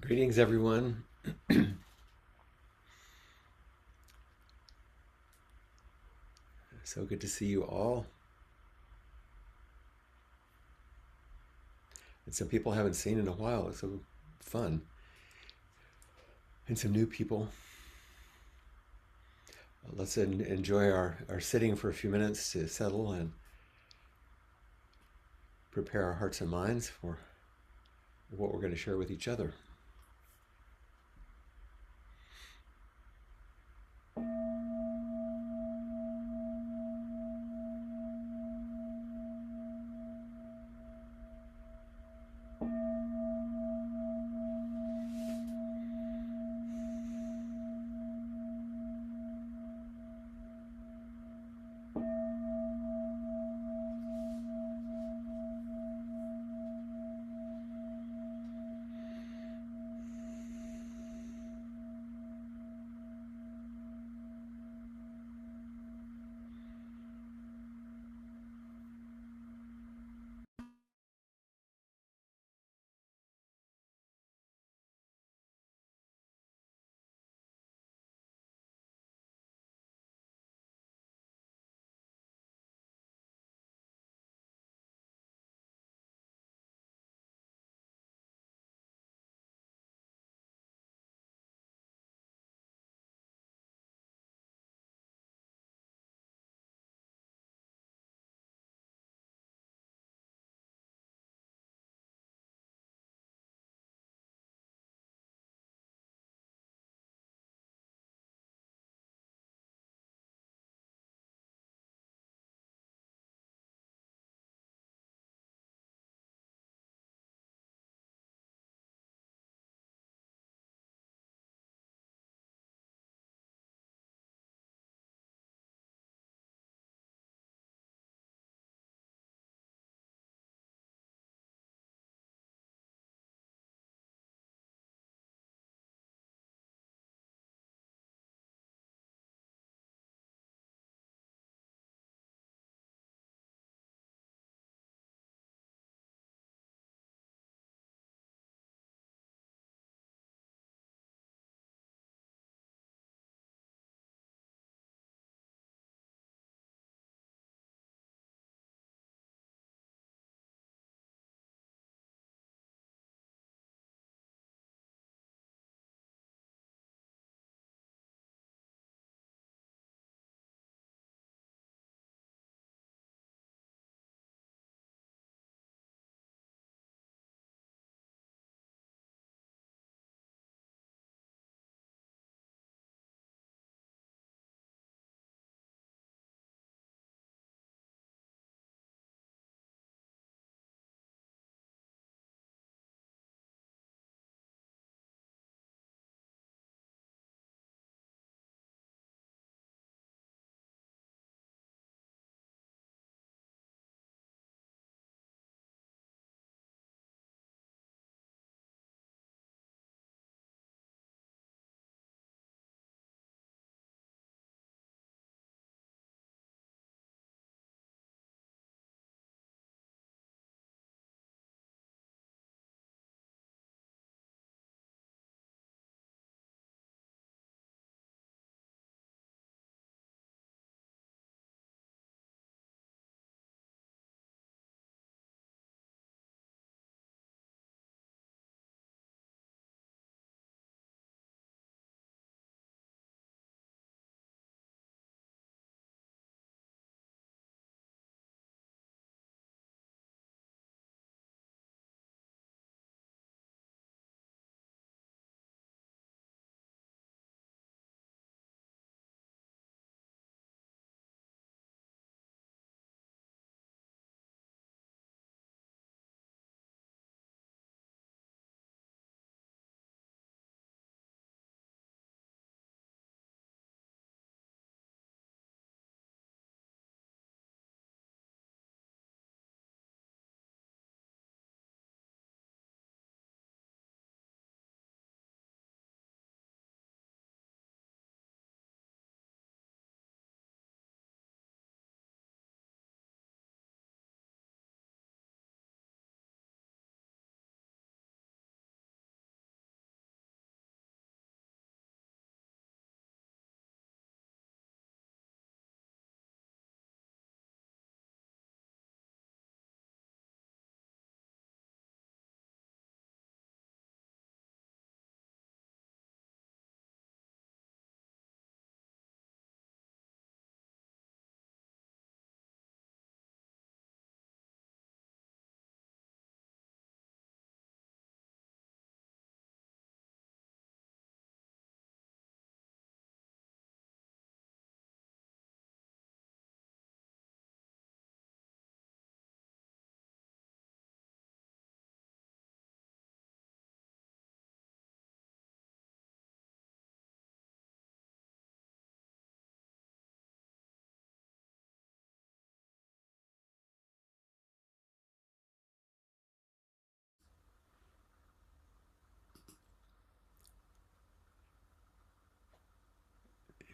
Greetings, everyone. So good to see you all. And some people I haven't seen in a while. It's so fun. And some new people. Let's enjoy our sitting for a few minutes to settle and prepare our hearts and minds for what we're going to share with each other.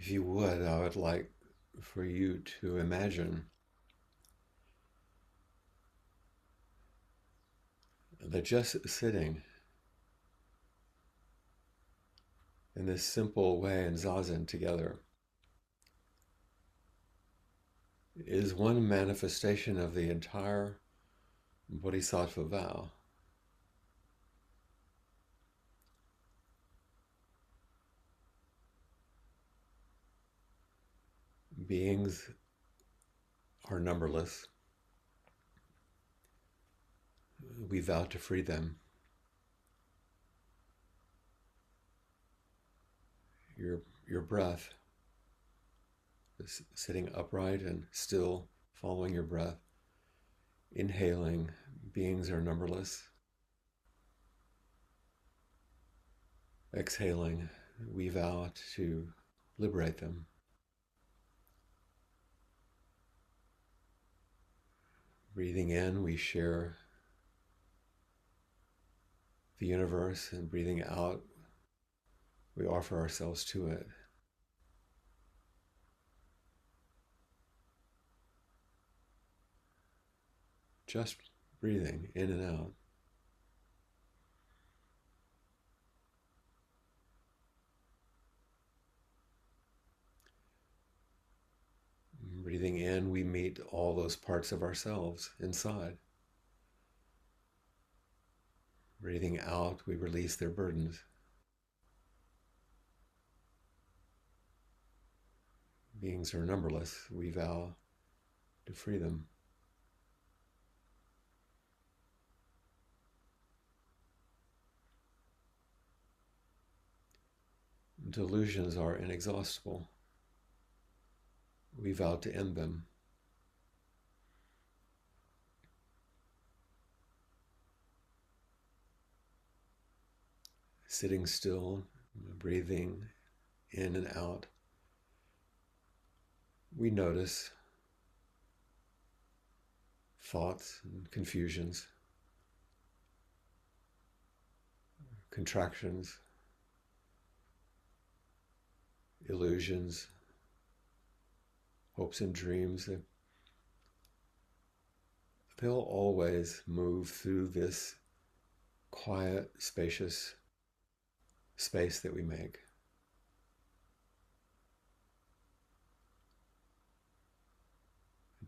If you would, I would like for you to imagine that just sitting in this simple way in Zazen together is one manifestation of the entire Bodhisattva vow. Beings are numberless. We vow to free them. Your breath, sitting upright and still, following your breath, inhaling, beings are numberless. Exhaling, we vow to liberate them. Breathing in, we share the universe, and breathing out, we offer ourselves to it. Just breathing in and out. Breathing in, we meet all those parts of ourselves inside. Breathing out, we release their burdens. Beings are numberless. We vow to free them. Delusions are inexhaustible. We vow to end them. Sitting still, breathing in and out, we notice thoughts and confusions, contractions, illusions, hopes and dreams. They'll always move through this quiet, spacious space that we make.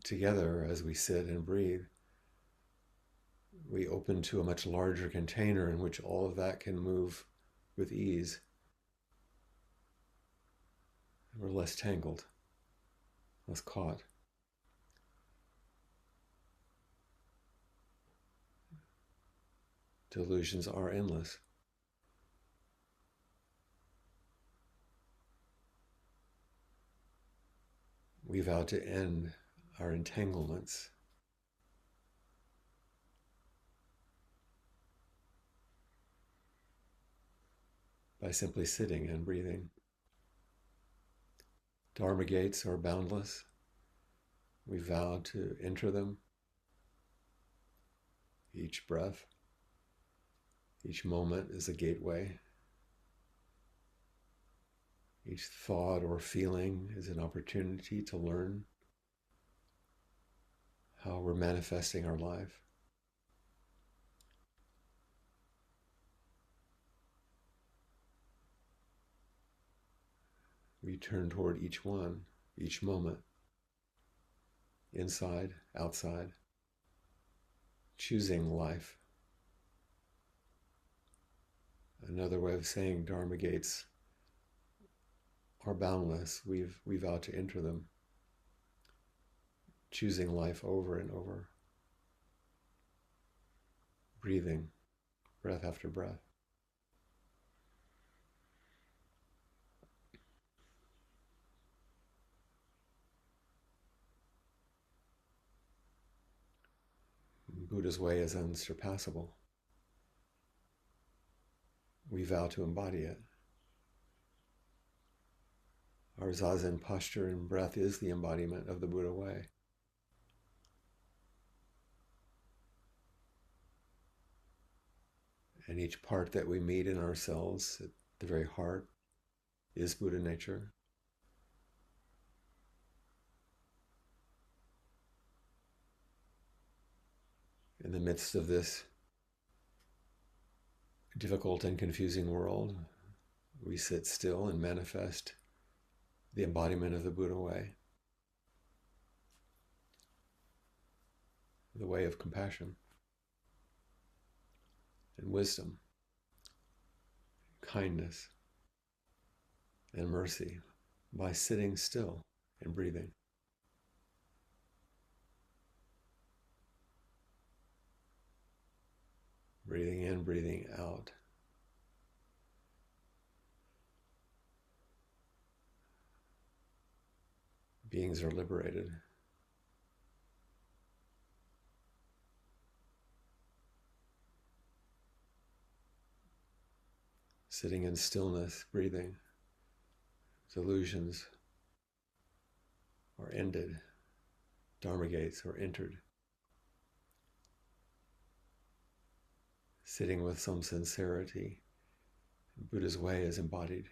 Together, as we sit and breathe, we open to a much larger container in which all of that can move with ease. We're less tangled, less caught. Delusions are endless. We vow to end our entanglements. By simply sitting and breathing. Dharma gates are boundless. We vow to enter them. Each breath, each moment is a gateway. Each thought or feeling is an opportunity to learn how we're manifesting our life. We turn toward each one, each moment, inside, outside, choosing life. Another way of saying Dharma gates are boundless. We vow to enter them, choosing life over and over, breathing, breath after breath. Buddha's way is unsurpassable. We vow to embody it. Our Zazen posture and breath is the embodiment of the Buddha way. And each part that we meet in ourselves, at the very heart, is Buddha nature. in the midst of this difficult and confusing world, we sit still and manifest the embodiment of the Buddha way, the way of compassion and wisdom, kindness and mercy by sitting still and breathing. Breathing in, breathing out. Beings are liberated. Sitting in stillness, breathing, delusions are ended, Dharma gates are entered. Sitting with some sincerity, Buddha's way is embodied.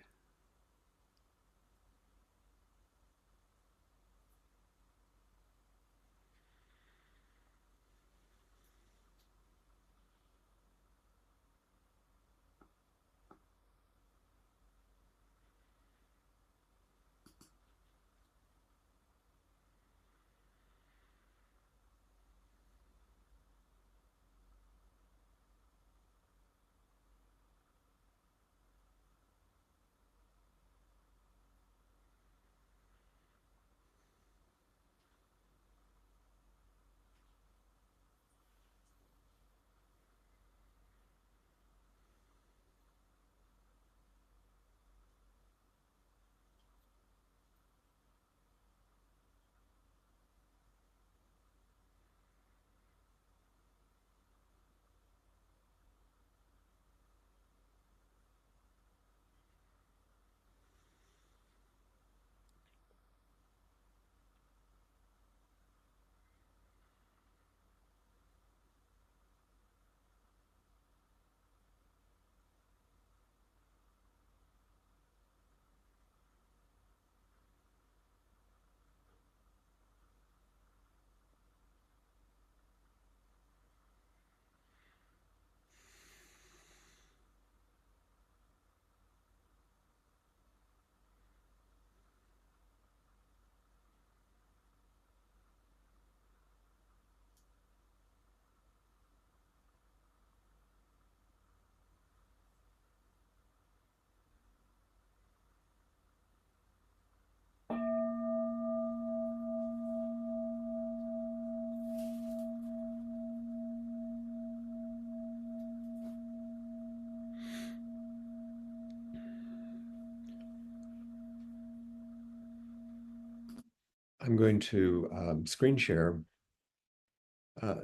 I'm going to screen share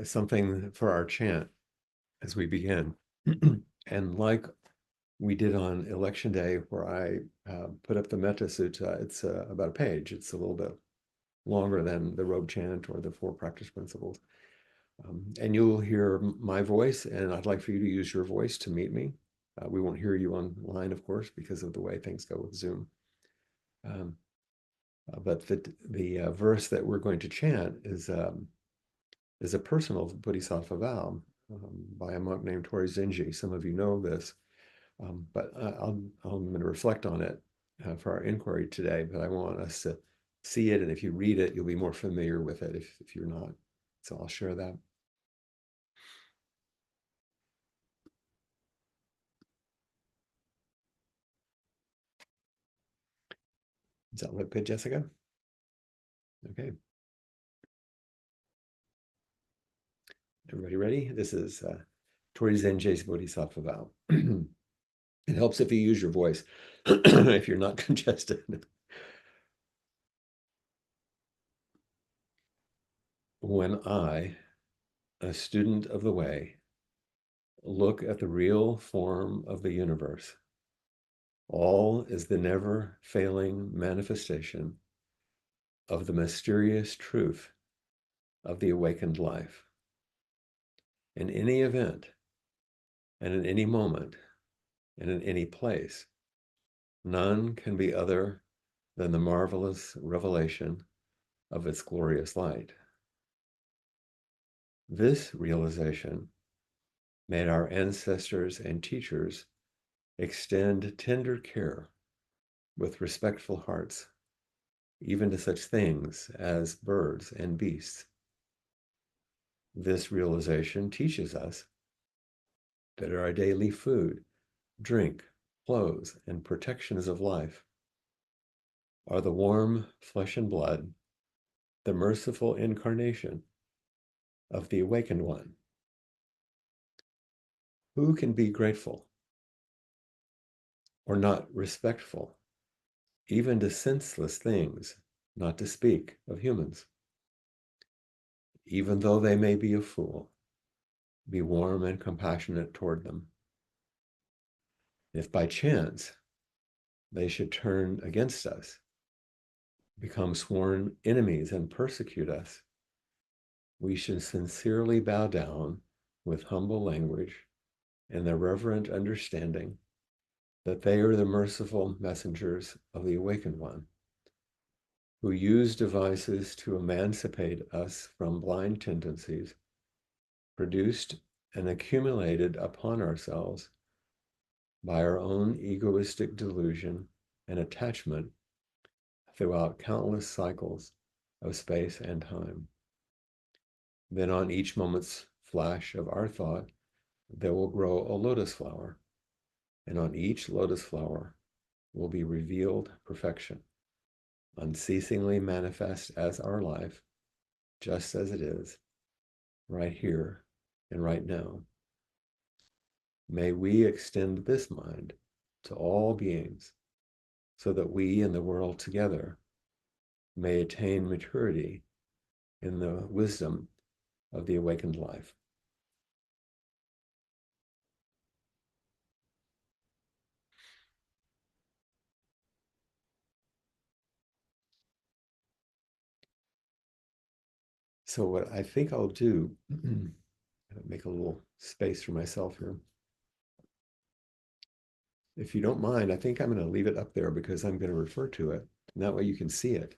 something for our chant as we begin. And like we did on election day, where I put up the Metta Sutta, it's about a page. It's a little bit longer than the robe chant or the four practice principles. And you'll hear my voice, and I'd like for you to use your voice to meet me. We won't hear you online, of course, because of the way things go with Zoom. But the verse that we're going to chant is a personal Bodhisattva vow by a monk named Torei Zenji. Some of you know this, but I'm going to reflect on it for our inquiry today. But I want us to see it, and if you read it, you'll be more familiar with it if you're not. So I'll share that. Does that look good, Jessica? Okay. Everybody ready? This is Torei Zenji's Bodhisattva vow. It helps if you use your voice, if you're not congested. When I, a student of the way, look at the real form of the universe, all is the never failing manifestation of the mysterious truth of the awakened life. In any event, and in any moment, and in any place, none can be other than the marvelous revelation of its glorious light. This realization made our ancestors and teachers extend tender care with respectful hearts, even to such things as birds and beasts. This realization teaches us that our daily food, drink, clothes, and protections of life are the warm flesh and blood, the merciful incarnation of the awakened one. Who can be grateful or not respectful, even to senseless things, not to speak of humans? Even though they may be a fool, be warm and compassionate toward them. If by chance they should turn against us, become sworn enemies and persecute us, we should sincerely bow down with humble language and the reverent understanding that they are the merciful messengers of the awakened one, who use devices to emancipate us from blind tendencies produced and accumulated upon ourselves by our own egoistic delusion and attachment throughout countless cycles of space and time. Then on each moment's flash of our thought, there will grow a lotus flower, and on each lotus flower will be revealed perfection, unceasingly manifest as our life, just as it is, right here and right now. May we extend this mind to all beings so that we and the world together may attain maturity in the wisdom of the awakened life. So what I think I'll do, make a little space for myself here. If you don't mind, I think I'm going to leave it up there because I'm going to refer to it. And that way you can see it.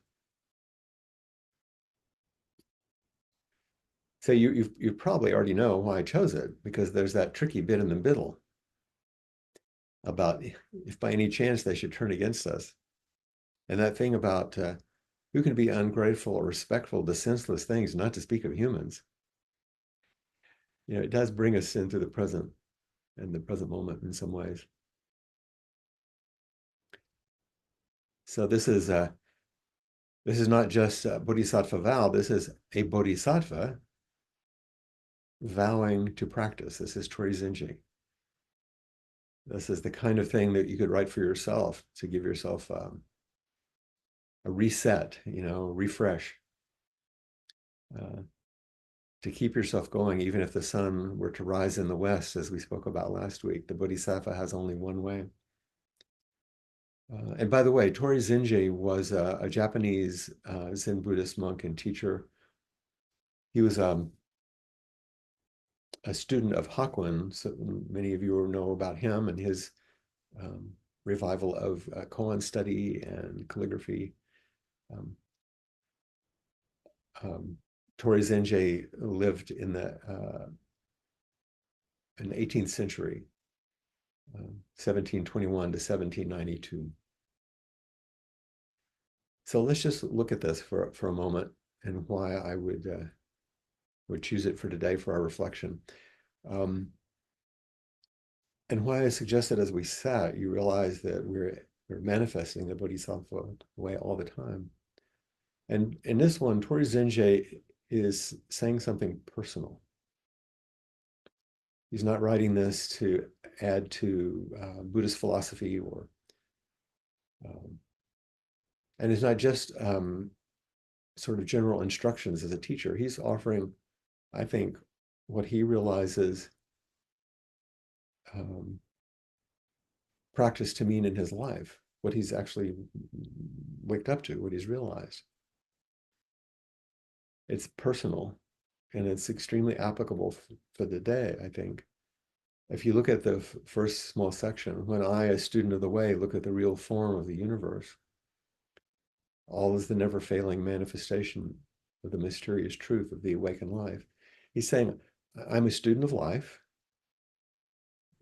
So you probably already know why I chose it, because there's that tricky bit in the middle about if by any chance they should turn against us. And that thing about who can be ungrateful or respectful to senseless things, not to speak of humans. It does bring us into the present and the present moment in some ways. So this is not just a Bodhisattva vow. This is a Bodhisattva vowing to practice. This is Torei Zenji. This is the kind of thing that you could write for yourself to give yourself a reset, refresh, to keep yourself going, even if the sun were to rise in the west, as we spoke about last week. The Bodhisattva has only one way. And by the way, Torei Zenji was a Japanese Zen Buddhist monk and teacher. He was a student of Hakuin, so many of you know about him and his revival of koan study and calligraphy. Torei Zenji lived in the 18th century, 1721 to 1792. So let's just look at this for a moment and why I would choose it for today for our reflection. And why I suggest that as we sat, you realize that we're manifesting the Bodhisattva way all the time. And in this one, Torei Zenji is saying something personal. He's not writing this to add to Buddhist philosophy and it's not just sort of general instructions as a teacher. He's offering, I think, what he realizes practice to mean in his life, what he's actually waked up to, what he's realized. It's personal and it's extremely applicable for the day, I think. If you look at the first small section, when I, a student of the way, look at the real form of the universe, all is the never failing manifestation of the mysterious truth of the awakened life. He's saying, I'm a student of life.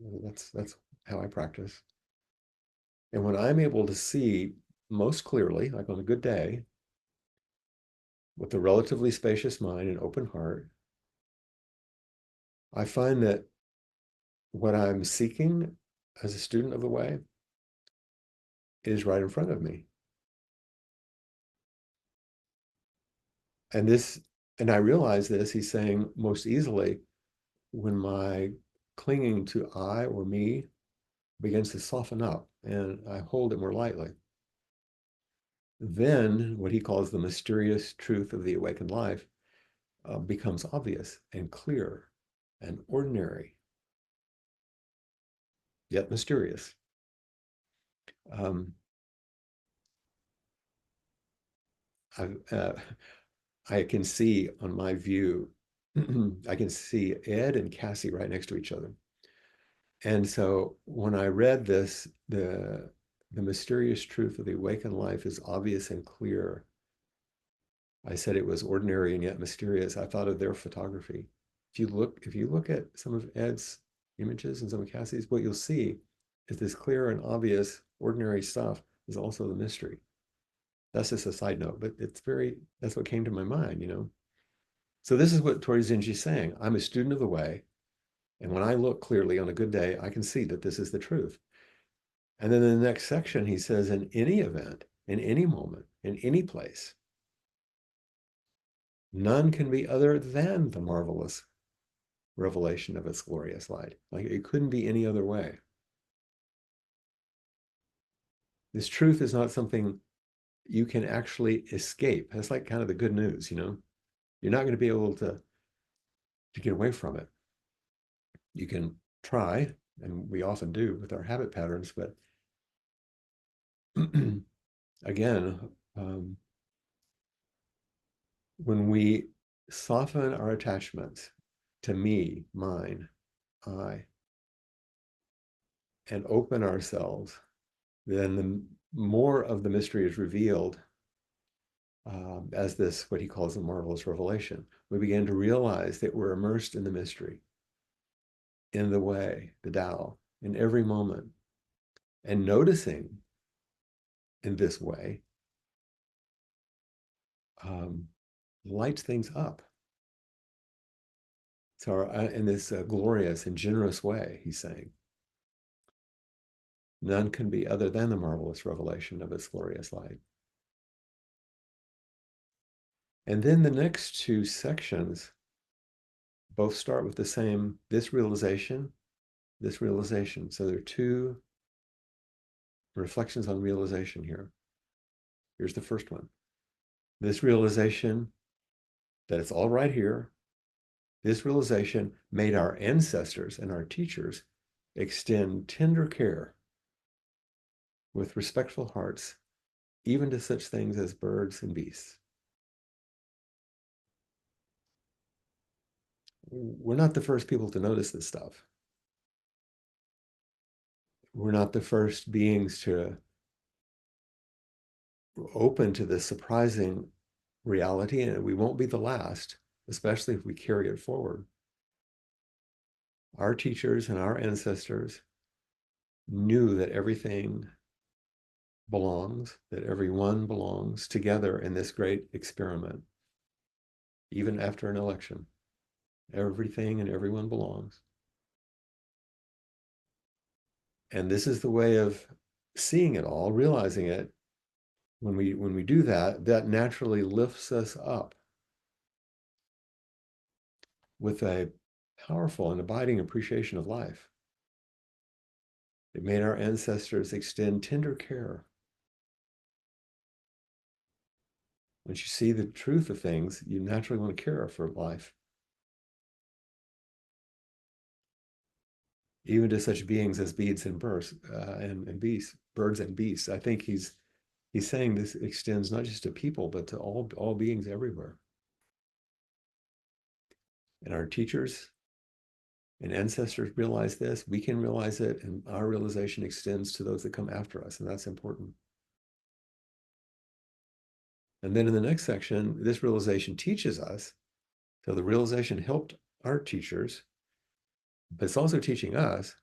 That's how I practice. And when I'm able to see most clearly, like on a good day, with a relatively spacious mind and open heart, I find that what I'm seeking as a student of the way is right in front of me. And this, and I realize this, he's saying most easily when my clinging to I or me begins to soften up and I hold it more lightly. Then what he calls the mysterious truth of the awakened life becomes obvious and clear and ordinary, yet mysterious. Um, I can see on my view, I can see Ed and Cassie right next to each other. And so when I read this, the mysterious truth of the awakened life is obvious and clear. I said it was ordinary and yet mysterious. I thought of their photography. If you look at some of Ed's images and some of Cassie's, what you'll see is this clear and obvious ordinary stuff is also the mystery. That's just a side note, but that's what came to my mind, you know? So this is what Torei Zenji is saying. I'm a student of the way. And when I look clearly on a good day, I can see that this is the truth. And then in the next section, he says, in any event, in any moment, in any place, none can be other than the marvelous revelation of its glorious light. Like it couldn't be any other way. This truth is not something you can actually escape. That's like kind of the good news, you know? You're not going to be able to get away from it. You can try, and we often do with our habit patterns, but again, when we soften our attachments to me, mine, I, and open ourselves, then the more of the mystery is revealed as this, what he calls the marvelous revelation. We begin to realize that we're immersed in the mystery, in the way, the Tao, in every moment. And noticing in this way lights things up. So in this glorious and generous way, he's saying, none can be other than the marvelous revelation of its glorious light. And then the next two sections both start with the same, this realization. So there are two reflections on realization here. Here's the first one. This realization that it's all right here, this realization made our ancestors and our teachers extend tender care with respectful hearts, even to such things as birds and beasts. We're not the first people to notice this stuff. We're not the first beings to open to this surprising reality, and we won't be the last, especially if we carry it forward. Our teachers and our ancestors knew that everything belongs, that everyone belongs together in this great experiment, even after an election. Everything and everyone belongs. And this is the way of seeing it all, realizing it. When we do that, that naturally lifts us up with a powerful and abiding appreciation of life. It made our ancestors extend tender care. Once you see the truth of things, you naturally want to care for life. Even to such beings as beads and birds and beasts, birds and beasts. I think he's saying this extends not just to people, but to all beings everywhere. And our teachers and ancestors realize this, we can realize it, and our realization extends to those that come after us, and that's important. And then in the next section, this realization teaches us. So the realization helped our teachers, but it's also teaching us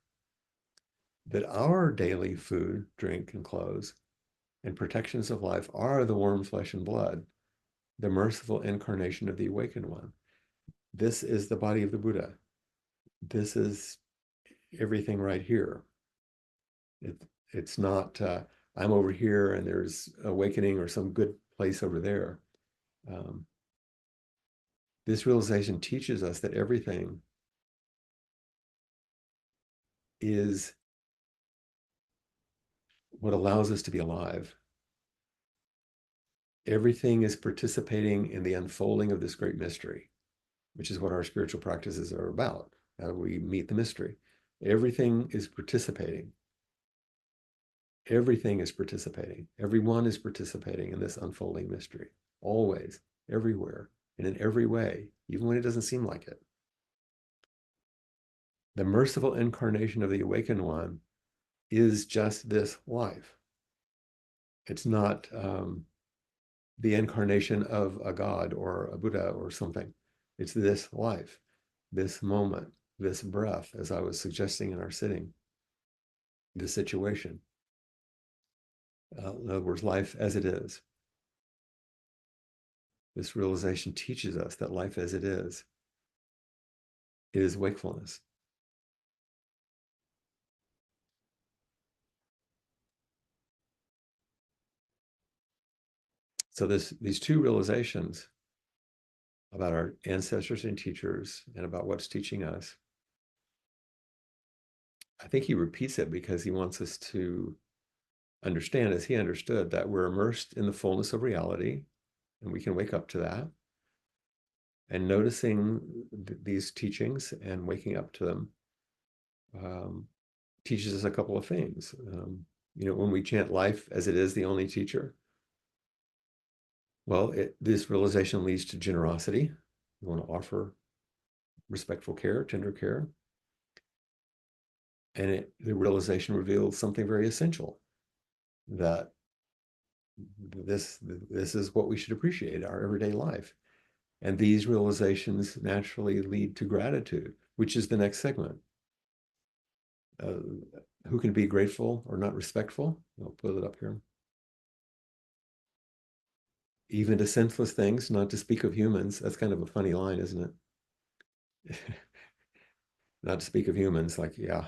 that our daily food, drink, and clothes and protections of life are the warm flesh and blood, the merciful incarnation of the awakened one. This is the body of the Buddha. This is everything right here. It's not, I'm over here and there's awakening or some good place over there. This realization teaches us that everything is what allows us to be alive. Everything is participating in the unfolding of this great mystery, which is what our spiritual practices are about. How do we meet the mystery? Everything is participating. Everything is participating. Everyone is participating in this unfolding mystery, always, everywhere, and in every way, even when it doesn't seem like it. The merciful incarnation of the awakened one is just this life. It's not the incarnation of a God or a Buddha or something. It's this life, this moment, this breath, as I was suggesting in our sitting, this situation. In other words, life as it is. This realization teaches us that life as it is wakefulness. So these two realizations about our ancestors and teachers and about what's teaching us, I think he repeats it because he wants us to understand, as he understood, that we're immersed in the fullness of reality, and we can wake up to that. And noticing these teachings and waking up to them teaches us a couple of things. When we chant life as it is the only teacher, well, this realization leads to generosity. We want to offer respectful care, tender care. And the realization reveals something very essential, that this is what we should appreciate, our everyday life. And these realizations naturally lead to gratitude, which is the next segment. Who can be grateful or not respectful? I'll put it up here. Even to senseless things, not to speak of humans. That's kind of a funny line, isn't it? Not to speak of humans, like, yeah.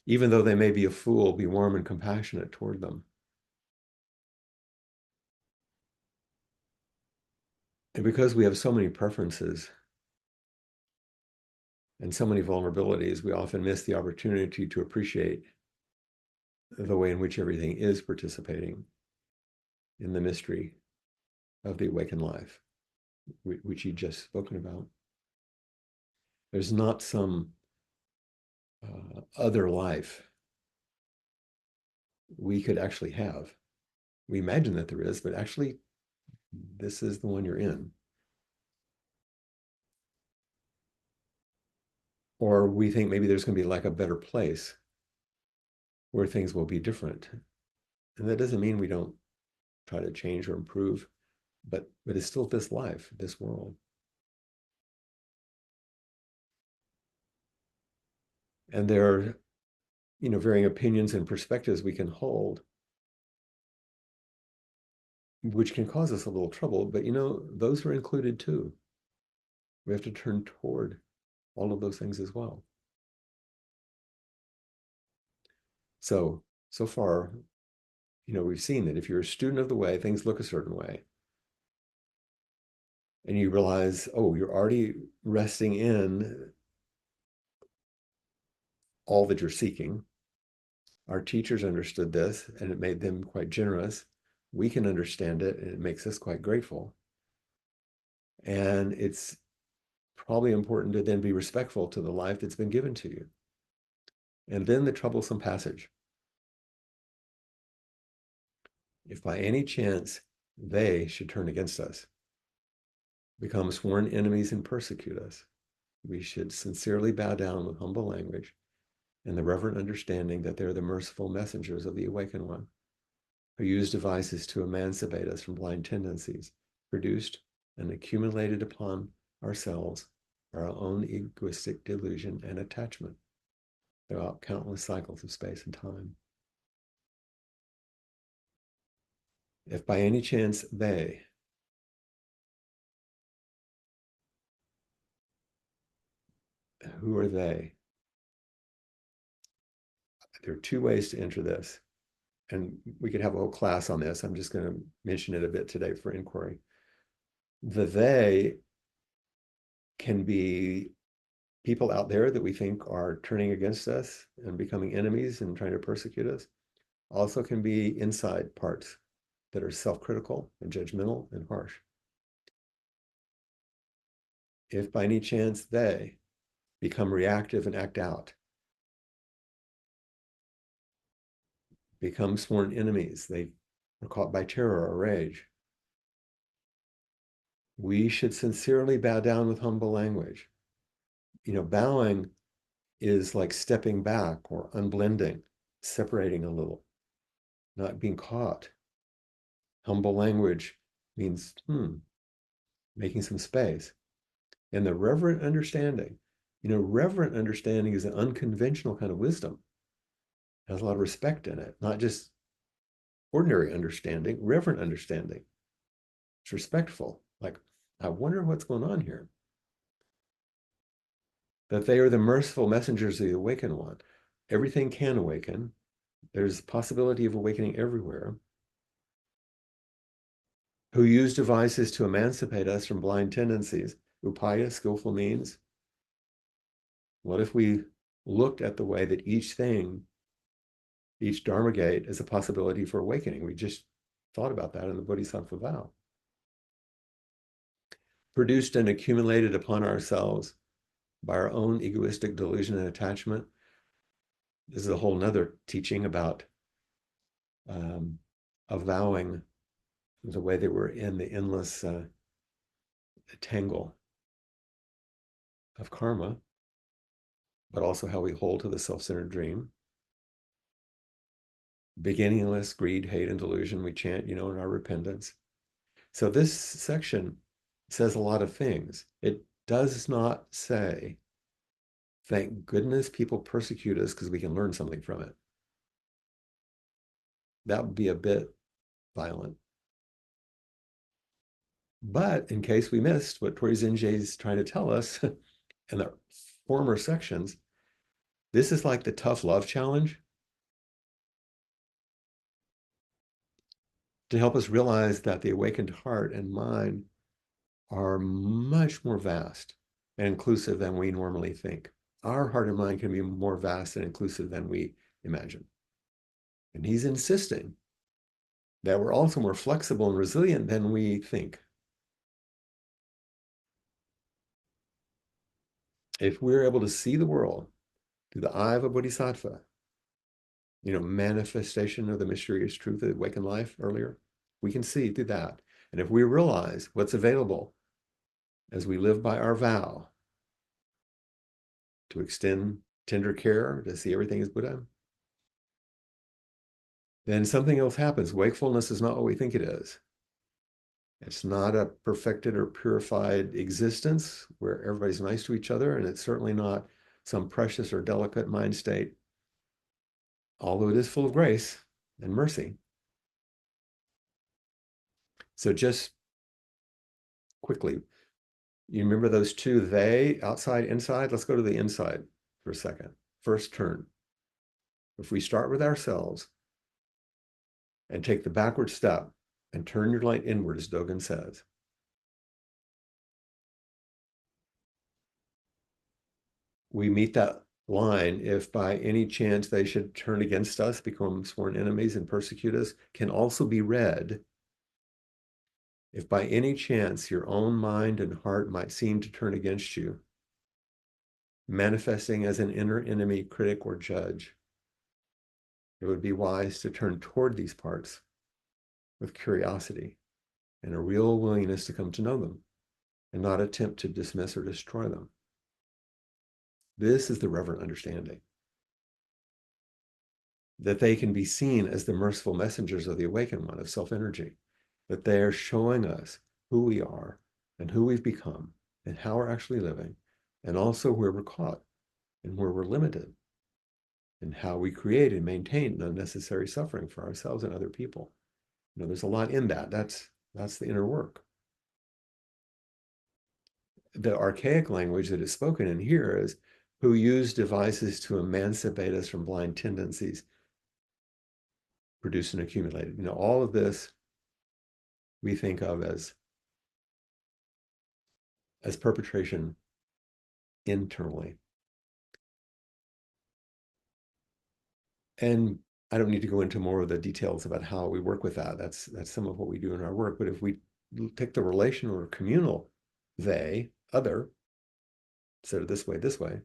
Even though they may be a fool, be warm and compassionate toward them. And because we have so many preferences and so many vulnerabilities, we often miss the opportunity to appreciate the way in which everything is participating in the mystery of the awakened life, which you just spoken about. There's not some other life we could actually have. We imagine that there is, but actually, this is the one you're in. Or we think maybe there's going to be like a better place where things will be different. And that doesn't mean we don't try to change or improve, but it's still this life, this world. And there are, varying opinions and perspectives we can hold, which can cause us a little trouble, but those are included too. We have to turn toward all of those things as well. So far, we've seen that if you're a student of the way, things look a certain way. And you realize, oh, you're already resting in all that you're seeking. Our teachers understood this, and it made them quite generous. We can understand it, and it makes us quite grateful. And it's probably important to then be respectful to the life that's been given to you. And then the troublesome passage. If by any chance they should turn against us, become sworn enemies and persecute us, we should sincerely bow down with humble language and the reverent understanding that they're the merciful messengers of the awakened one, who use devices to emancipate us from blind tendencies produced and accumulated upon ourselves our own egoistic delusion and attachment throughout countless cycles of space and time. If by any chance they, who are they? There are two ways to enter this, and we could have a whole class on this. I'm just going to mention it a bit today for inquiry. The they can be people out there that we think are turning against us and becoming enemies and trying to persecute us. Also can be inside parts that are self-critical and judgmental and harsh. If by any chance they become reactive and act out, become sworn enemies, they are caught by terror or rage, we should sincerely bow down with humble language. Bowing is like stepping back or unblending, separating a little, not being caught. Humble language means making some space. And the reverent understanding, reverent understanding is an unconventional kind of wisdom. It has a lot of respect in it, not just ordinary understanding, reverent understanding. It's respectful. Like, I wonder what's going on here. That they are the merciful messengers of the awakened one. Everything can awaken. There's possibility of awakening everywhere. Who use devices to emancipate us from blind tendencies. Upaya, skillful means. What if we looked at the way that each thing, each Dharma gate is a possibility for awakening? We just thought about that in the Bodhisattva vow. Produced and accumulated upon ourselves by our own egoistic delusion and attachment. This is a whole nother teaching about avowing the way that we're in the endless tangle of karma, but also how we hold to the self-centered dream. Beginningless greed, hate, and delusion we chant, in our repentance. So this section says a lot of things. It does not say, thank goodness people persecute us because we can learn something from it. That would be a bit violent. But in case we missed what Torei Zenji is trying to tell us in the former sections, this is like the tough love challenge to help us realize that the awakened heart and mind are much more vast and inclusive than we normally think. Our heart and mind can be more vast and inclusive than we imagine. And he's insisting that we're also more flexible and resilient than we think. If we're able to see the world through the eye of a bodhisattva, manifestation of the mysterious truth of awakened life earlier, we can see through that. And if we realize what's available as we live by our vow to extend tender care, to see everything as Buddha, then something else happens. Wakefulness is not what we think it is. It's not a perfected or purified existence where everybody's nice to each other, and it's certainly not some precious or delicate mind state, although it is full of grace and mercy. So just quickly, you remember those two, they, outside, inside? Let's go to the inside for a second. First turn. If we start with ourselves and take the backward step and turn your light inward, as Dogen says, we meet that line. If by any chance they should turn against us, become sworn enemies and persecute us, can also be read. If by any chance your own mind and heart might seem to turn against you, manifesting as an inner enemy, critic, or judge, it would be wise to turn toward these parts with curiosity and a real willingness to come to know them and not attempt to dismiss or destroy them. This is the reverent understanding. That they can be seen as the merciful messengers of the awakened one, of self-energy, that they are showing us who we are and who we've become and how we're actually living and also where we're caught and where we're limited, and how we create and maintain unnecessary suffering for ourselves and other people. There's a lot in that. That's the inner work. The archaic language that is spoken in here is who use devices to emancipate us from blind tendencies produced and accumulated. All of this we think of as perpetration internally. And I don't need to go into more of the details about how we work with that. That's some of what we do in our work. But if we take the relational or communal they, other, instead of this way,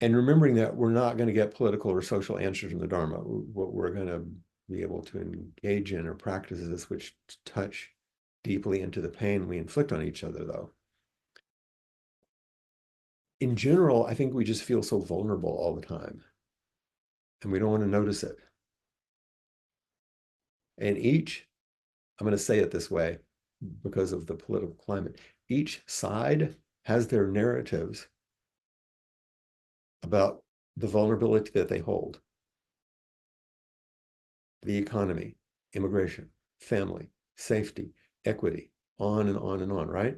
and remembering that we're not going to get political or social answers from the Dharma. What we're going to be able to engage in or practice is this, which touch deeply into the pain we inflict on each other, though. In general, I think we just feel so vulnerable all the time, and we don't want to notice it. And I'm going to say it this way because of the political climate, each side has their narratives about the vulnerability that they hold. The economy, immigration, family, safety, equity, on and on and on, right?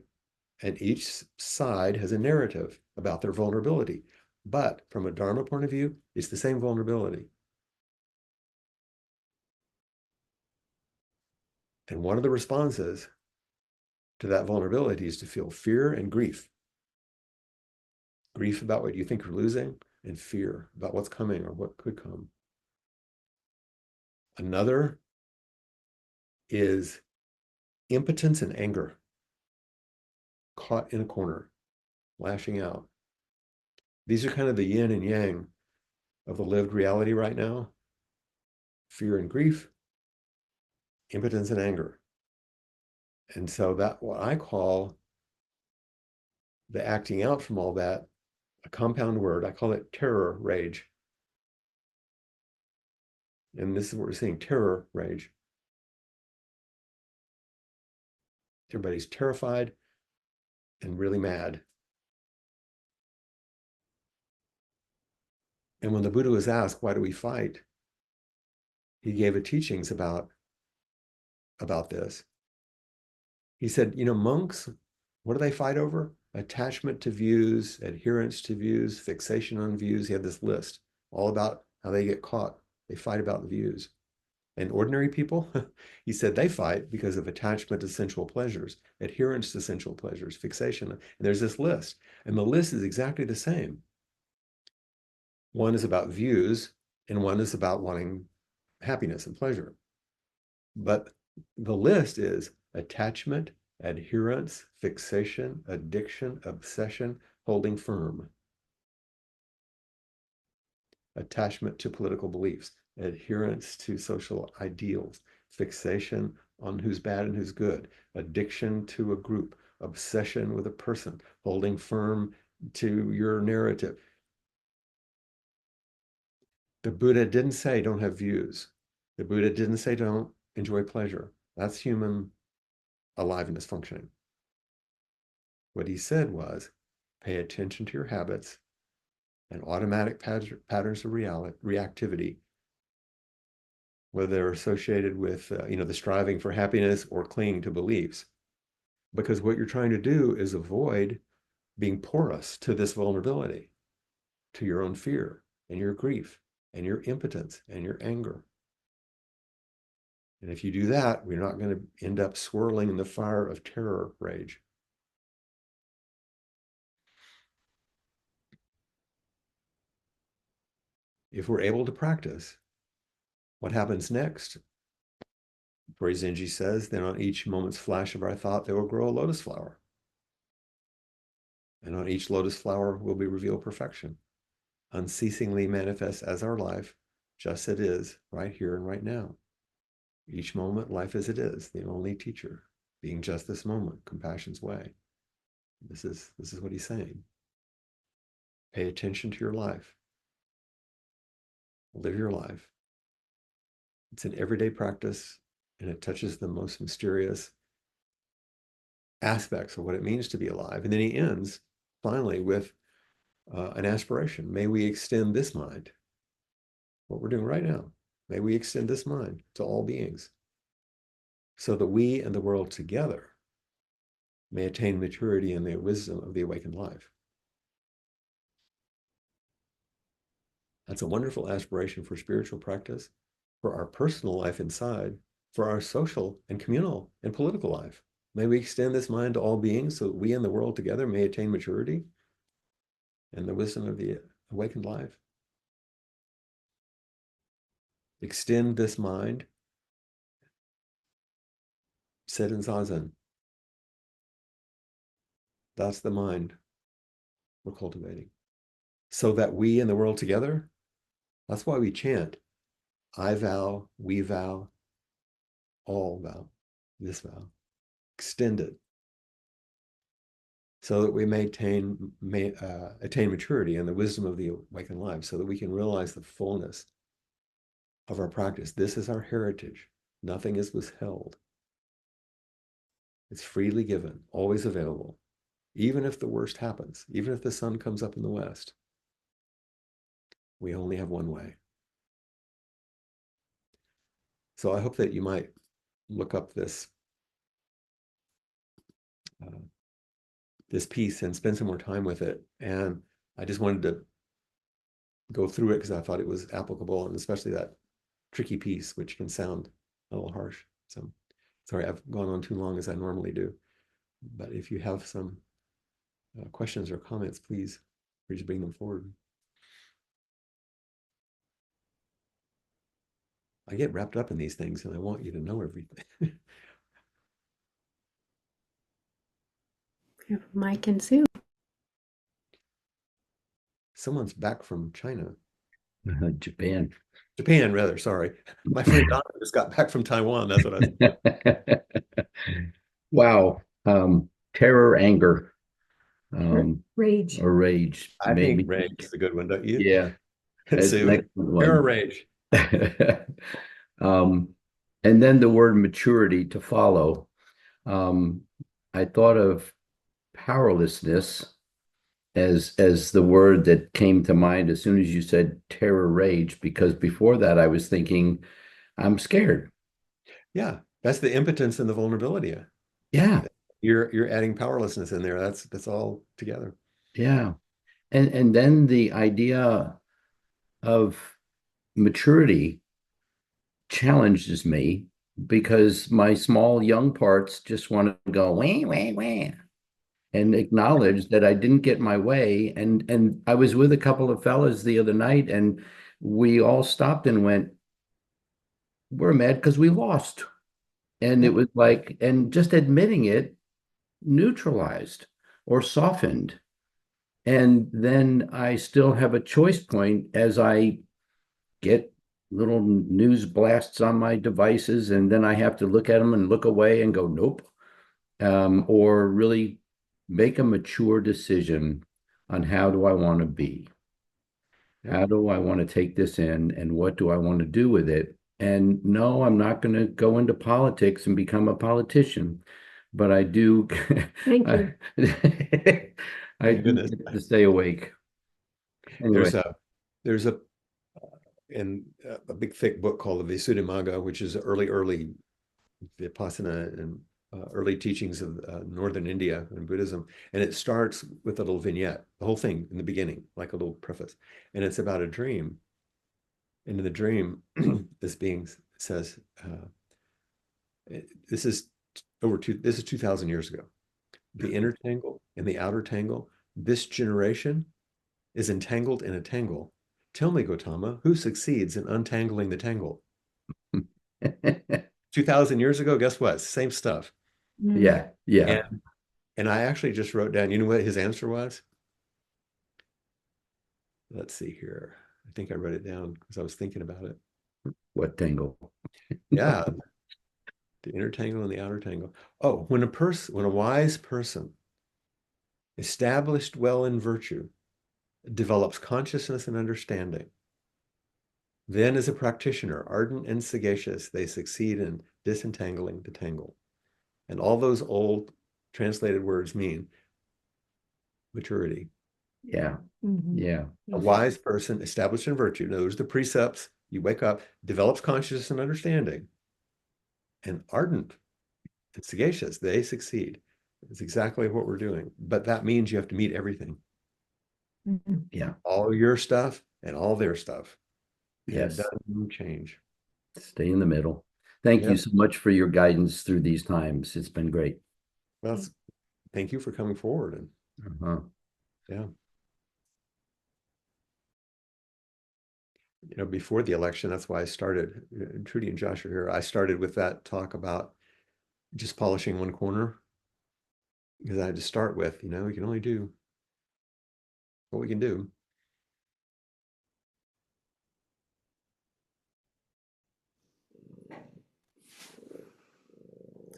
And each side has a narrative about their vulnerability. But from a Dharma point of view, it's the same vulnerability. And one of the responses to that vulnerability is to feel fear and grief. Grief about what you think you're losing, and fear about what's coming or what could come. Another is impotence and anger, caught in a corner, lashing out. These are kind of the yin and yang of the lived reality right now. Fear and grief, impotence and anger. And so that what I call the acting out from all that, a compound word, I call it terror rage. And this is what we're seeing, terror rage. Everybody's terrified and really mad. And when the Buddha was asked, why do we fight? He gave a teachings about this. He said, monks, what do they fight over? Attachment to views, adherence to views, fixation on views. He had this list all about how they get caught. They fight about the views. And ordinary people, he said, they fight because of attachment to sensual pleasures, adherence to sensual pleasures, fixation. And there's this list. And the list is exactly the same. One is about views, and one is about wanting happiness and pleasure. But the list is attachment, adherence, fixation, addiction, obsession, holding firm. Attachment to political beliefs, adherence to social ideals, fixation on who's bad and who's good, addiction to a group, obsession with a person, holding firm to your narrative. The Buddha didn't say don't have views. The Buddha didn't say don't enjoy pleasure. That's human aliveness functioning. What he said was pay attention to your habits and automatic patterns of reactivity, whether they're associated with the striving for happiness or clinging to beliefs. Because what you're trying to do is avoid being porous to this vulnerability, to your own fear and your grief and your impotence and your anger. And if you do that, we're not going to end up swirling in the fire of terror rage. If we're able to practice, what happens next? Torei Zenji says, then on each moment's flash of our thought, there will grow a lotus flower. And on each lotus flower will be revealed perfection, unceasingly manifest as our life, just as it is, right here and right now. Each moment, life as it is, the only teacher, being just this moment, compassion's way. This is what he's saying. Pay attention to your life. Live your life. It's an everyday practice, and it touches the most mysterious aspects of what it means to be alive. And then he ends finally with an aspiration. May we extend this mind, what we're doing right now. May we extend this mind to all beings so that we and the world together may attain maturity in the wisdom of the awakened life. That's a wonderful aspiration for spiritual practice, for our personal life inside, for our social and communal and political life. May we extend this mind to all beings so that we and the world together may attain maturity and the wisdom of the awakened life. Extend this mind, sit in zazen. That's the mind we're cultivating. So that we and the world together, that's why we chant, I vow, we vow, all vow, this vow. Extend it so that we may attain maturity and the wisdom of the awakened life, so that we can realize the fullness of our practice. This is our heritage. Nothing is withheld. It's freely given, always available. Even if the worst happens, even if the sun comes up in the west, we only have one way. So I hope that you might look up this this piece and spend some more time with it. And I just wanted to go through it because I thought it was applicable, and especially that tricky piece, which can sound a little harsh. So sorry, I've gone on too long as I normally do. But if you have some questions or comments, please bring them forward. I get wrapped up in these things and I want you to know everything. We have Mike and Sue. Someone's back from China. Japan. Japan, rather, sorry. My friend Donna just got back from Taiwan. That's what I said. Wow. Terror, anger, Rage. or rage. I think rage is a good one, don't you? Yeah. Sue, terror, rage. And then the word maturity to follow. I thought of powerlessness as the word that came to mind as soon as you said terror, rage, because before that I was thinking I'm scared. Yeah, that's the impotence and the vulnerability. Yeah. You're adding powerlessness in there. That's all together. Yeah. And then the idea of maturity challenges me because my small young parts just want to go wah, wah, wah, and acknowledge that I didn't get my way. And I was with a couple of fellas the other night, and we all stopped and went, we're mad because we lost. And it was like, and just admitting it neutralized or softened. And then I still have a choice point as I get little news blasts on my devices, and then I have to look at them and look away and go, nope. Or really make a mature decision on how do I want to be? How do I want to take this in, and what do I want to do with it? And no, I'm not going to go into politics and become a politician, but I do. Thank you. I do get to stay awake. Anyway. There's a big thick book called the Visuddhimagga, which is early Vipassana and early teachings of northern India and Buddhism. And it starts with a little vignette, the whole thing in the beginning, like a little preface. And it's about a dream. And in the dream, this being says, this is 2,000 years ago. The inner tangle and the outer tangle, this generation is entangled in a tangle. Tell me, Gautama, who succeeds in untangling the tangle? 2,000 years ago, guess what? Same stuff. Yeah. And I actually just wrote down, you know what his answer was? Let's see here. I think I wrote it down because I was thinking about it. What tangle? Yeah. The inner tangle and the outer tangle. Oh, when a wise person, established well in virtue, develops consciousness and understanding, then as a practitioner, ardent and sagacious, they succeed in disentangling the tangle. And all those old translated words mean. Maturity. Yeah. Yeah. A wise person established in virtue knows the precepts. You wake up, develops consciousness and understanding. And ardent and sagacious, they succeed. It's exactly what we're doing. But that means you have to meet everything. Yeah. All your stuff and all their stuff. And Yes. it doesn't change. Stay in the middle. Thank you so much for your guidance through these times. It's been great. Well, thank you for coming forward. And yeah. You know, before the election, that's why I started, Trudy and Josh are here. I started with that talk about just polishing one corner, because I had to start with, you know, we can only do what we can do.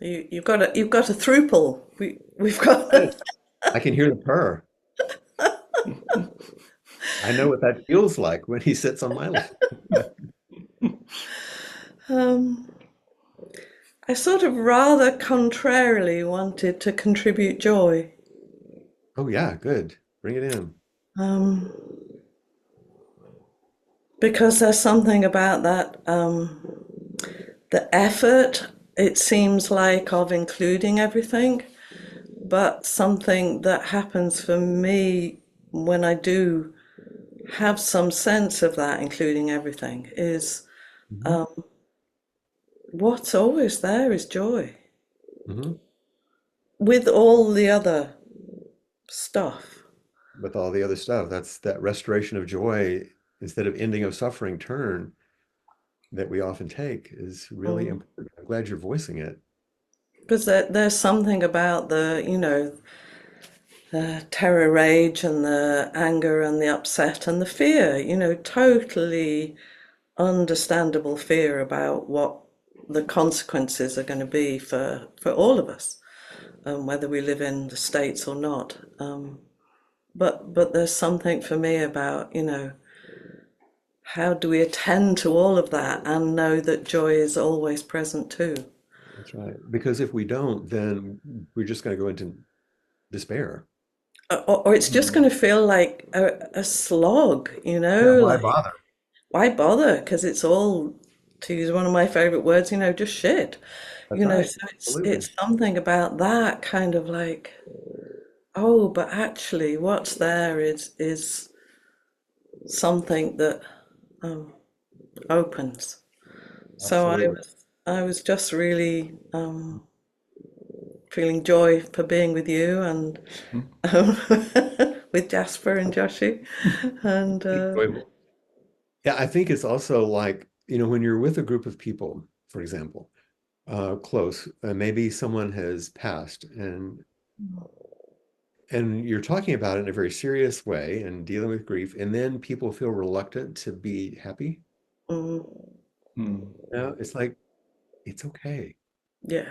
You've got a throuple. We've got. I can hear the purr. I know what that feels like when he sits on my lap. I sort of rather contrarily wanted to contribute joy. Oh yeah, good. Bring it in. Because there's something about that, the effort, it seems like, of including everything, but something that happens for me when I do have some sense of that, including everything, is what's always there is joy. With all the other stuff. With all the other stuff, that's that restoration of joy instead of ending of suffering turn that we often take is really important. I'm glad you're voicing it. Because there's something about the, you know, the terror, rage, and the anger, and the upset, and the fear, you know, totally understandable fear about what the consequences are going to be for all of us, whether we live in the States or not. But there's something for me about, you know, how do we attend to all of that and know that joy is always present too? That's right. Because if we don't, then we're just going to go into despair. Or it's just going to feel like a slog, you know? Yeah, why like, bother? Why bother? Because it's all, to use one of my favorite words, you know, just shit. That's You know, right. so Absolutely. it's something about that kind of like, oh, but actually what's there is something that opens. So Absolutely. I was just really feeling joy for being with you and with Jasper and Joshi. And Joyful. Yeah, I think it's also like, you know, when you're with a group of people, for example, close, maybe someone has passed and you're talking about it in a very serious way and dealing with grief, and then people feel reluctant to be happy. It's like, it's okay. yeah,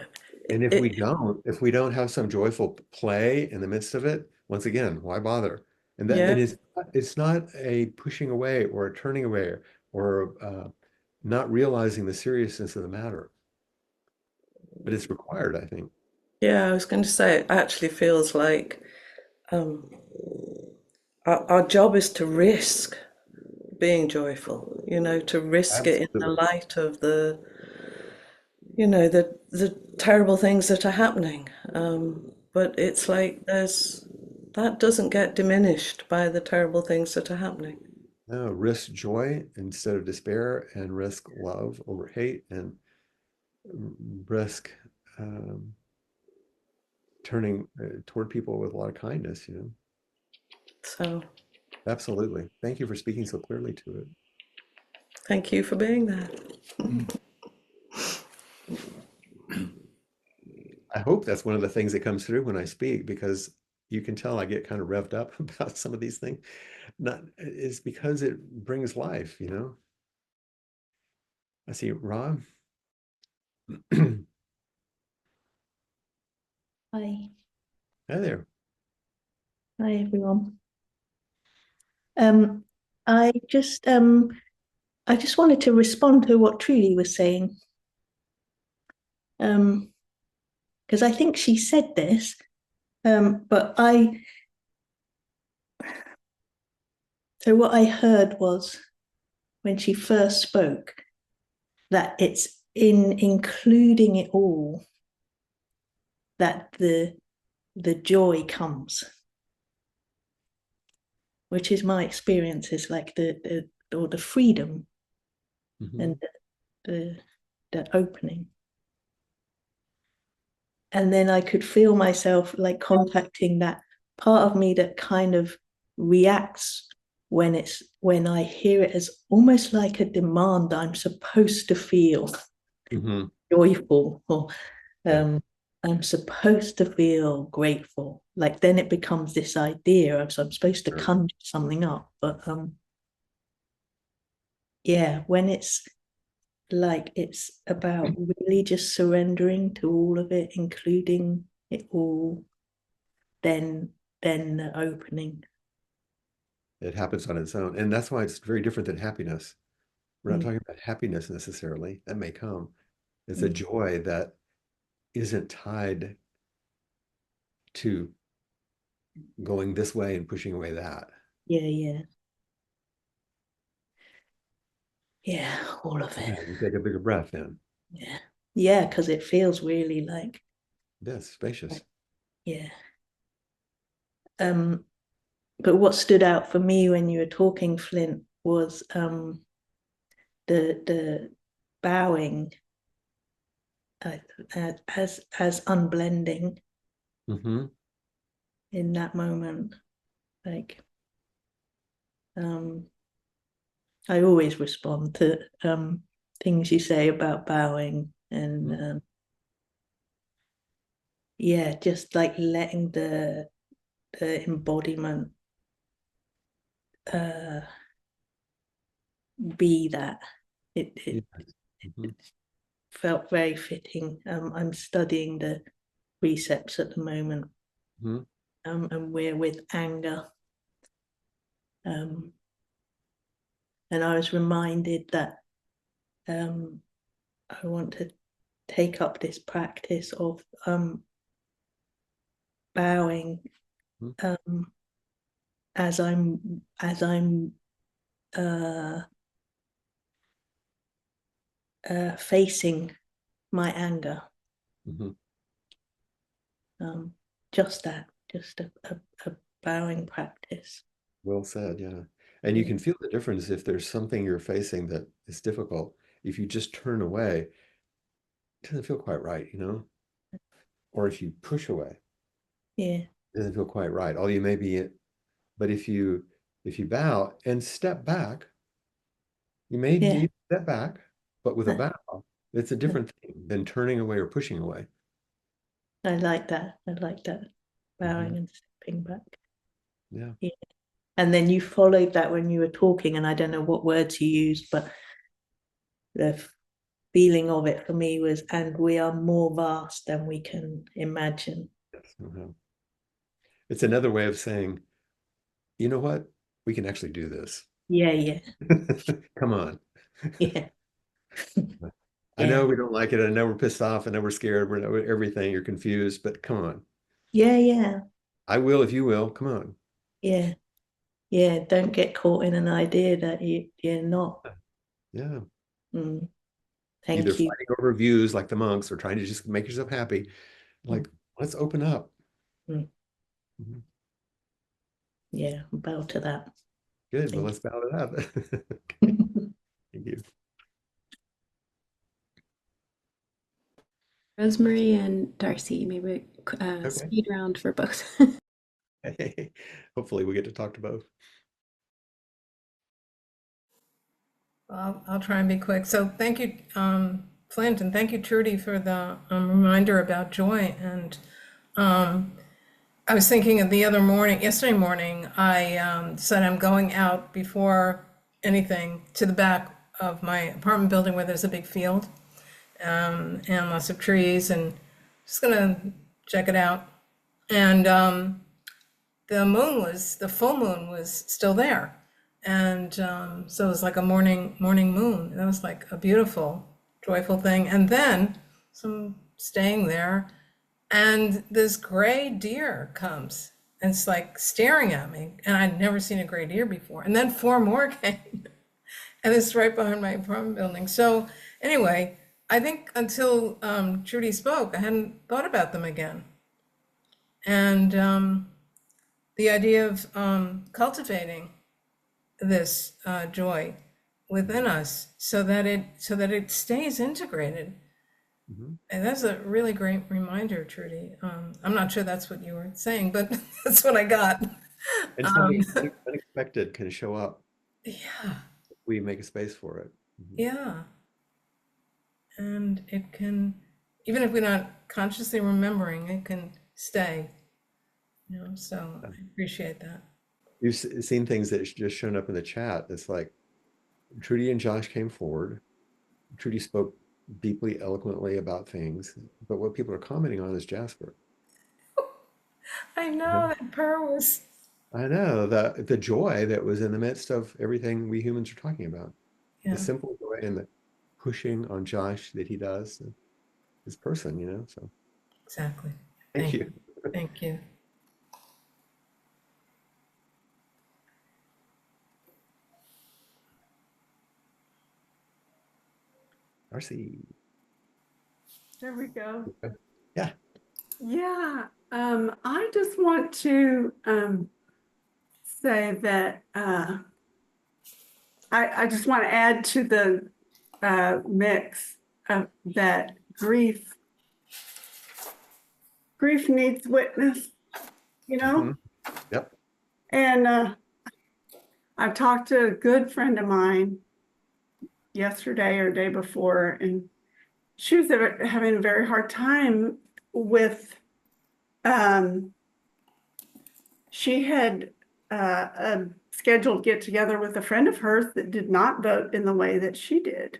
And if we don't have some joyful play in the midst of it, once again, why bother? And that yeah, and it's not a pushing away or a turning away or not realizing the seriousness of the matter, but it's required, I think. yeah. I was going to say it actually feels like our job is to risk being joyful, you know, to risk it in the Absolutely. light of the, you know, the terrible things that are happening. But it's like that doesn't get diminished by the terrible things that are happening. No, risk joy instead of despair, and risk love over hate, and risk um, turning toward people with a lot of kindness, you know. So Absolutely. Thank you for speaking so clearly to it. thank you for being there. I hope that's one of the things that comes through when I speak, because you can tell I get kind of revved up about some of these things. Not it's because it brings life, you know. I see Rob. Hi Hi. there. Hi, everyone. Um, I just I just wanted to respond to what Trudy was saying. Because I think she said this, But so what I heard was when she first spoke that it's in including it all that the joy comes, which is my experience, is like the freedom and the opening. And then I could feel myself like contacting that part of me that kind of reacts when I hear it as almost like a demand. I'm supposed to feel joyful, or I'm supposed to feel grateful. Like then it becomes this idea of, so I'm supposed to conjure something up. But yeah, when it's like it's about really just surrendering to all of it, including it all, then the opening. It happens on its own. And that's why it's very different than happiness. We're not talking about happiness necessarily. That may come. It's a joy that isn't tied to going this way and pushing away that. Yeah, all of it. Yeah, you take a bigger breath in. Yeah, because it feels really like, yes, spacious. Yeah. But what stood out for me when you were talking, Flint, was the bowing as unblending in that moment. Like I always respond to things you say about bowing, and yeah, just like letting the embodiment be that. It felt very fitting. I'm studying the precepts at the moment, and we're with anger. And I was reminded that I want to take up this practice of bowing as I'm facing my anger. Just a bowing practice. Well said, yeah. And you can feel the difference if there's something you're facing that is difficult. If you just turn away, it doesn't feel quite right, Or if you push away, it doesn't feel quite right. All you may be, but if you bow and step back, you may need to step back, but with a bow, it's a different thing than turning away or pushing away. I like that. Bowing and stepping back. Yeah. And then you followed that when you were talking, and I don't know what words you used, but the feeling of it for me was, and we are more vast than we can imagine. Yes. It's another way of saying, you know what? We can actually do this. Yeah. Come on. Yeah. I know we don't like it. I know we're pissed off. I know we're scared. We know everything. You're confused, but come on. Yeah. I will if you will. Come on. Yeah. Don't get caught in an idea that you're not. Yeah. Thank Either you. fighting over views like the monks or trying to just make yourself happy. Like, let's open up. Yeah, bow to that. Good. Well, let's bow to that. Thank you. Rosemary and Darcy, maybe speed round for both. Hopefully we get to talk to both. I'll try and be quick. So thank you, Flint, and thank you, Trudy, for the reminder about joy. And I was thinking of yesterday morning, I said I'm going out before anything to the back of my apartment building where there's a big field and lots of trees, and just gonna check it out. And the full moon was still there. And so it was like a morning moon. That was like a beautiful, joyful thing. And then, so I'm staying there, And this gray deer comes and it's like staring at me. And I'd never seen a gray deer before. And then four more came. And it's right behind my apartment building. So anyway, I think until Trudy spoke, I hadn't thought about them again. And the idea of cultivating this joy within us so that it stays integrated. Mhm. And that's a really great reminder, Trudy. I'm not sure that's what you were saying, but that's what I got. And something unexpected can show up. Yeah, If we make a space for it. Mhm. yeah. And it can, even if we're not consciously remembering, it can stay. So I appreciate that. You've seen things that just shown up in the chat. It's like Trudy and Josh came forward. Trudy spoke deeply, eloquently about things, but what people are commenting on is Jasper. I know that purr was. I know the joy that was in the midst of everything we humans are talking about. Yeah, The simple joy and the pushing on Josh that he does, this person, so exactly. thank you. Thank you. Darcy. There we go. Yeah. Yeah, I just want to say that I just want to add to the mix of that grief needs witness, Mhm. Yep. And I've talked to a good friend of mine yesterday or day before, and she was having a very hard time with, she had a scheduled get together with a friend of hers that did not vote in the way that she did.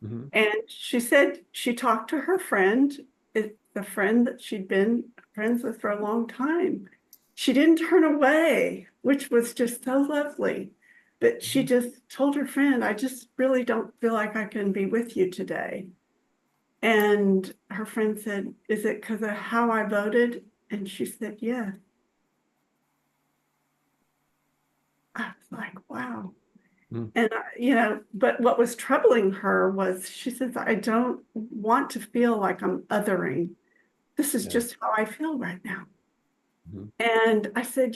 Mhm. And she said she talked to her friend, the friend that she'd been friends with for a long time. She didn't turn away, which was just so lovely. But she just told her friend, I just really don't feel like I can be with you today. And her friend said, is it because of how I voted? And she said, yeah. I was like, wow. Mm. And, but what was troubling her was she says, I don't want to feel like I'm othering. This is Yeah. just how I feel right now. Mhm. And I said,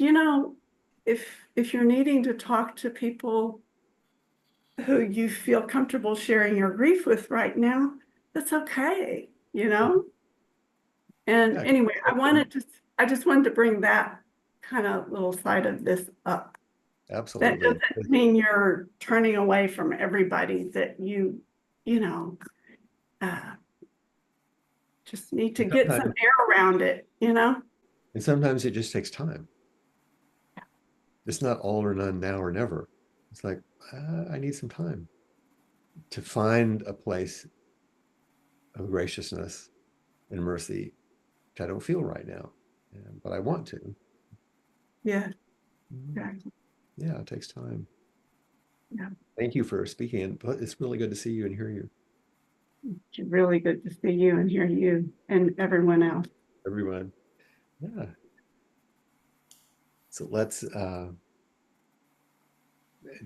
if you're needing to talk to people who you feel comfortable sharing your grief with right now, that's okay. And Yeah. anyway, I just wanted to bring that kind of little side of this up. That Absolutely. doesn't mean you're turning away from everybody that you know, just need to get some air around it. And sometimes it just takes time. It's not all or none, now or never. It's like, I need some time to find a place of graciousness and mercy which I don't feel right now, but I want to. Yeah, Mhm. exactly. Yeah, it takes time. Yeah. Thank you for speaking. And it's really good to see you and hear you. It's really good to see you and hear you and everyone else. Everyone. Yeah. So let's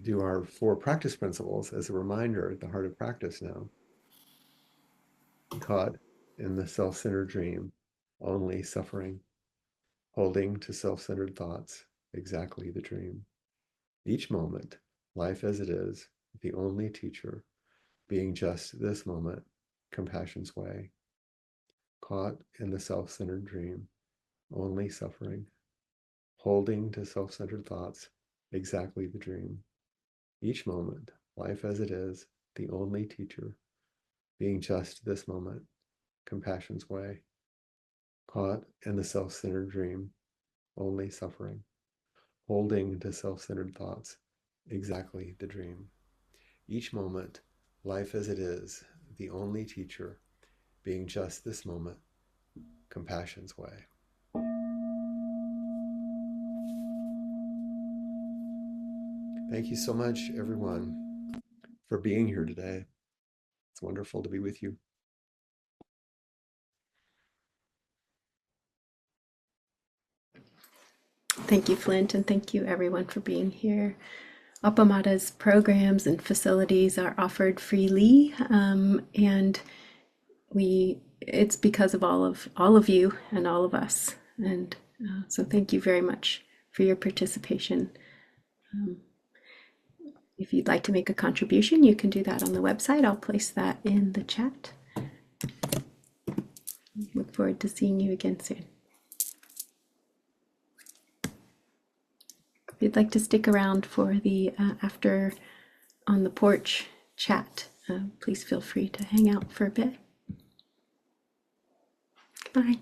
do our 4 practice principles as a reminder at the heart of practice now. Caught in the self-centered dream, only suffering, holding to self-centered thoughts, exactly the dream. Each moment, life as it is, the only teacher, being just this moment, compassion's way. Caught in the self-centered dream, only suffering, holding to self-centered thoughts, exactly the dream. Each moment, life as it is, the only teacher, being just this moment, compassion's way. Caught in the self-centered dream, only suffering, holding to self-centered thoughts, exactly the dream. Each moment, life as it is, the only teacher, being just this moment, compassion's way. Thank you so much, everyone, for being here today. It's wonderful to be with you. Thank you, Flint, and thank you everyone for being here. Appamada's programs and facilities are offered freely, and it's because of all of you and all of us. And so thank you very much for your participation. If you'd like to make a contribution, you can do that on the website. I'll place that in the chat. Look forward to seeing you again soon. If you'd like to stick around for the after on the porch chat, please feel free to hang out for a bit. Goodbye.